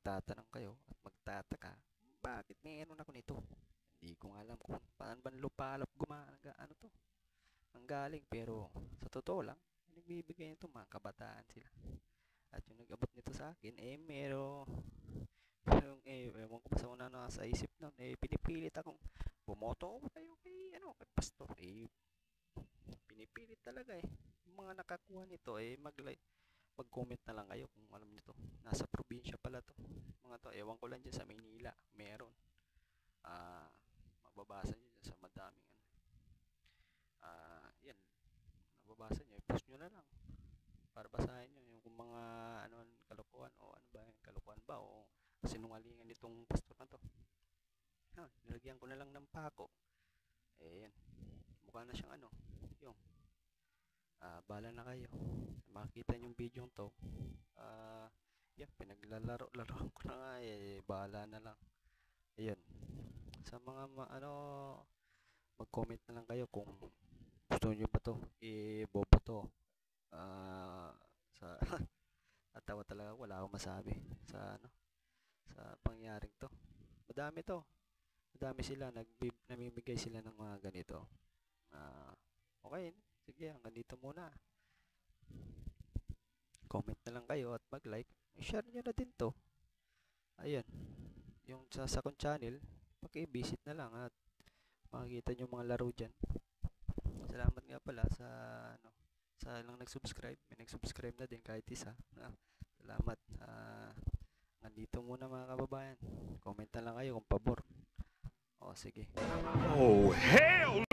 magtatanong kayo at magtataka, bakit meron ako nito? Hindi ko nga alam kung paano ba lupalop ano to, ang galing. Pero sa totoo lang, nagbibigay nito mga kabataan sila. At yung nag-abot nito sa akin, ewan ko pa sa una na sa isip nun, pinipilit akong bumoto ako kay pastor. Pinipilit talaga eh. Yung mga nakakuha nito, mag-comment na lang kayo kung alam nito. Nasa probinsya pala to. Mga to, ewan ko lang dyan sa Maynila, meron. Ah, Mababasa nyo dyan sa madaming yan. Mababasa nyo, post nyo na lang. Para basahin nyo yung kung mga kalokohan o ano ba yung kalokohan ba o sinungalingan nitong pastor na to. Nilagyan ko na lang ng pako. Yan. Mukha na siyang yung bala na kayo. Makikita nyo yung video to. Yan, pinaglalaro-laro ko na nga bala na lang. Ayun. Sa mga mag-comment na lang kayo kung gusto nyo ba to ibobo to. Sa natawa talaga, wala akong masabi sa sa pangyaring to. Madami sila, namimigay sila ng mga ganito. Okay, sige, hanggang dito muna. Comment na lang kayo at mag-like. Share nyo na din to. Ayan, yung sa kong channel, paki-visit na lang at makikita nyo mga laro dyan. Salamat nga pala sa lang nag-subscribe. May nag-subscribe na din kahit isa. Salamat. Nandito muna mga kababayan. Comment na lang kayo kung pabor. O sige. Oh, hell